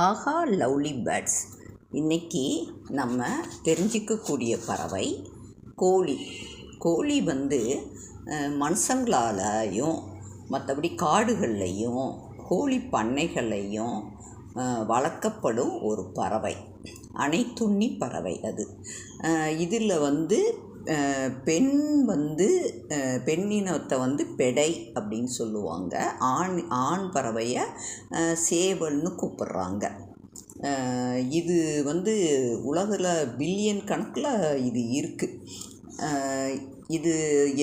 ஆஹா lovely birds. இன்றைக்கி நம்ம தெரிஞ்சிக்கக்கூடிய பறவை கோழி. கோழி மனுஷங்களாலையும் மற்றபடி காடுகள்லையும் கோழி பண்ணைகள்லையும் வளர்க்கப்படும் ஒரு பறவை. அனைத்துண்ணி பறவை அது. இதில் பெண்ணினத்தை பெடை அப்படின்னு சொல்லுவாங்க. ஆண் பறவையை சேவல்னு கூப்பிட்றாங்க. இது உலகில் பில்லியன் கணக்கில் இது இருக்குது. இது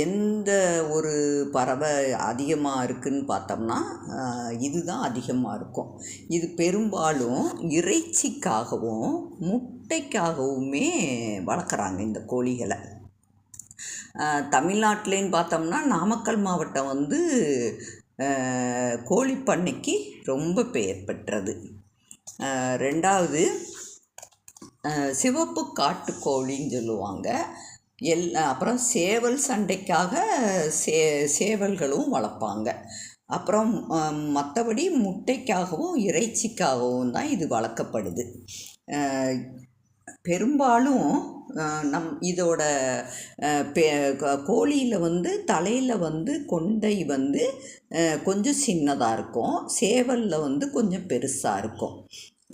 எந்த ஒரு பறவை அதிகமாக இருக்குதுன்னு பார்த்தோம்னா இதுதான் அதிகமாக இருக்கும். இது பெரும்பாலும் இறைச்சிக்காகவும் முட்டைக்காகவுமே வளர்க்குறாங்க இந்த கோழிகளை. தமிழ்நாட்டிலேன்னு பார்த்தோம்னா நாமக்கல் மாவட்டம் கோழி பண்ணைக்கு ரொம்ப பெயர் பெற்றது. ரெண்டாவது சிவப்பு காட்டுக்கோழின்னு சொல்லுவாங்க. அப்புறம் சேவல் சண்டைக்காக சேவல்களும் வளர்ப்பாங்க. அப்புறம் மற்றபடி முட்டைக்காகவும் இறைச்சிக்காகவும் தான் இது வளர்க்கப்படுது. பெரும்பாலும் இதோட கோழியில் தலையில் கொண்டை கொஞ்சம் சின்னதாக இருக்கும். சேவலில் கொஞ்சம் பெருசாக இருக்கும்.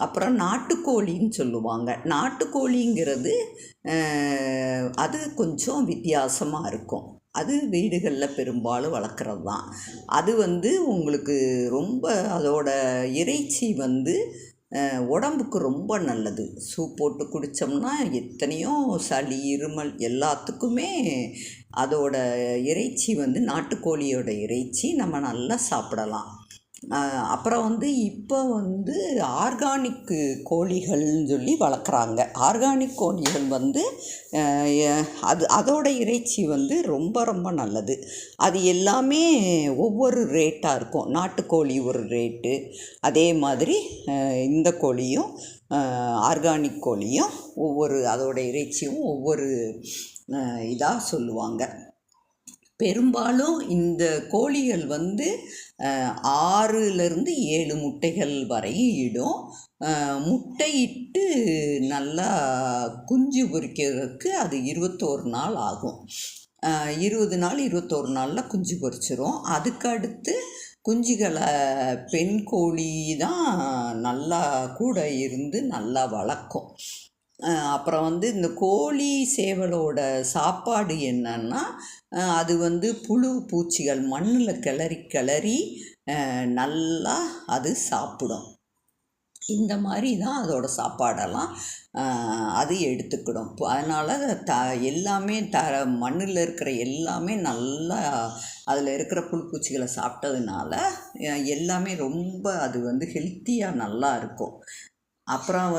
அப்புறம் நாட்டுக்கோழின்னு சொல்லுவாங்க. நாட்டுக்கோழிங்கிறது அது கொஞ்சம் வித்தியாசமாக இருக்கும். அது வீடுகளில் பெரும்பாலும் வளர்க்குறது தான். அது உங்களுக்கு ரொம்ப அதோட இறைச்சி உடம்புக்கு ரொம்ப நல்லது. சூப் போட்டு குடித்தோம்னா எத்தனையோ சளி இருமல் எல்லாத்துக்குமே அதோட இறைச்சி நாட்டுக்கோழியோட இறைச்சி நம்ம நல்லா சாப்பிடலாம். அப்புறம் இப்போ ஆர்கானிக் கோழிகள்னு சொல்லி வளர்க்குறாங்க. ஆர்கானிக் கோழிகள் அதோட இறைச்சி ரொம்ப ரொம்ப நல்லது. அது எல்லாமே ஒவ்வொரு ரேட்டாக இருக்கும். நாட்டுக்கோழி ஒரு ரேட்டு, அதே மாதிரி இந்த கோழியும் ஆர்கானிக் கோழியும் அதோட இறைச்சியும் ஒவ்வொரு இதாக சொல்லுவாங்க. பெரும்பாலும் இந்த கோழிகள் 6லேருந்து 7 முட்டைகள் வரையும் இடும். முட்டையிட்டு நல்லா குஞ்சு பொரிக்கிறதுக்கு அது 21 நாள் ஆகும். 20 நாள் 21 நாளில் குஞ்சு பொரிச்சிரும். அதுக்கடுத்து குஞ்சுகளை பெண் கோழி தான் நல்லா கூட இருந்து நல்லா வளர்க்கும். அப்புறம் இந்த கோழி சேவலோட சாப்பாடு என்னன்னா அது புழு பூச்சிகள் மண்ணில் கிளறி நல்லா அது சாப்பிடும். இந்த மாதிரி தான் அதோட சாப்பாடெல்லாம் அது எடுத்துக்கிடும். அதனால் எல்லாமே மண்ணில் இருக்கிற எல்லாமே நல்லா அதில் இருக்கிற புழு பூச்சிகளை சாப்பிட்டதுனால எல்லாமே ரொம்ப அது ஹெல்த்தியாக நல்லா இருக்கும். அப்புறம்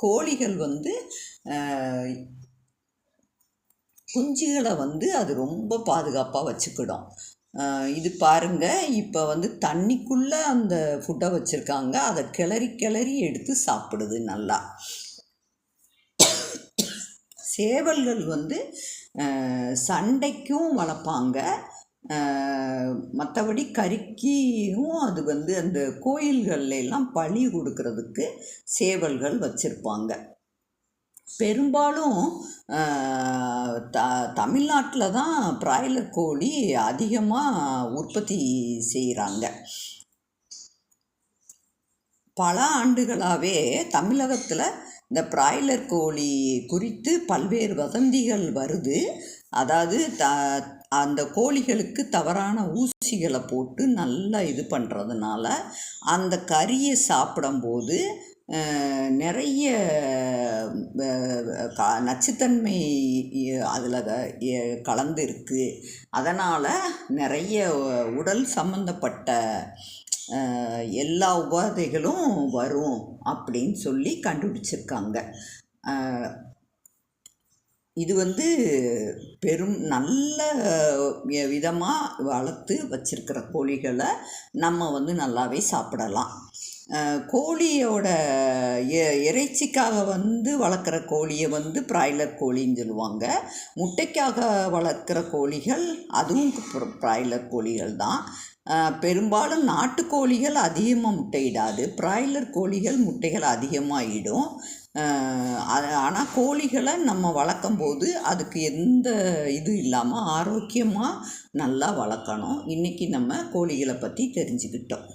கோழிகள் குஞ்சுகளை அது ரொம்ப பாதுகாப்பாக வச்சுக்கிடும். இது பாருங்கள், இப்போ தண்ணிக்குள்ளே அந்த ஃபுட்டை வச்சுருக்காங்க. அதை கிளறி எடுத்து சாப்பிடுது நல்லா. சேவல்கள் சண்டைக்கும் வளர்ப்பாங்க. மற்றபடி கறிக்கும் அது அந்த கோயில்கள்லாம் பலி கொடுக்கறதுக்கு சேவல்கள் வச்சுருப்பாங்க. பெரும்பாலும் தமிழ்நாட்டில் தான் பிராய்லர் கோழி அதிகமாக உற்பத்தி செய்கிறாங்க. பல ஆண்டுகளாகவே தமிழகத்தில் இந்த பிராய்லர் கோழி குறித்து பல்வேறு வதந்திகள் வருது. அதாவது அந்த கோழிகளுக்கு தவறான ஊசிகளை போட்டு நல்லா இது பண்ணுறதுனால அந்த கறியை சாப்பிடும்போது நிறைய நச்சுத்தன்மை அதில் கலந்து இருக்குது. அதனால் நிறைய உடல் சம்பந்தப்பட்ட எல்லா உபாதைகளும் வரும் அப்படின்னு சொல்லி கண்டுபிடிச்சிருக்காங்க. இது நல்ல விதமாக வளர்த்து வச்சிருக்கிற கோழிகளை நம்ம நல்லாவே சாப்பிடலாம். கோழியோட இறைச்சிக்காக வளர்க்குற கோழியை பிராய்லர் கோழின்னு சொல்லுவாங்க. முட்டைக்காக வளர்க்குற கோழிகள் அதுவும் பிராய்லர் கோழிகள் தான். பெரும்பாலும் நாட்டுக்கோழிகள் அதிகமாக முட்டையிடாது. பிராய்லர் கோழிகள் முட்டைகள் அதிகமாக இடும். ஆனால் கோழிகளை நம்ம வளர்க்கும் போது அதுக்கு எந்த இது இல்லாமல் ஆரோக்கியமாக நல்லா வளர்க்கணும். இன்றைக்கி நம்ம கோழிகளை பற்றி தெரிஞ்சுக்கிட்டோம்.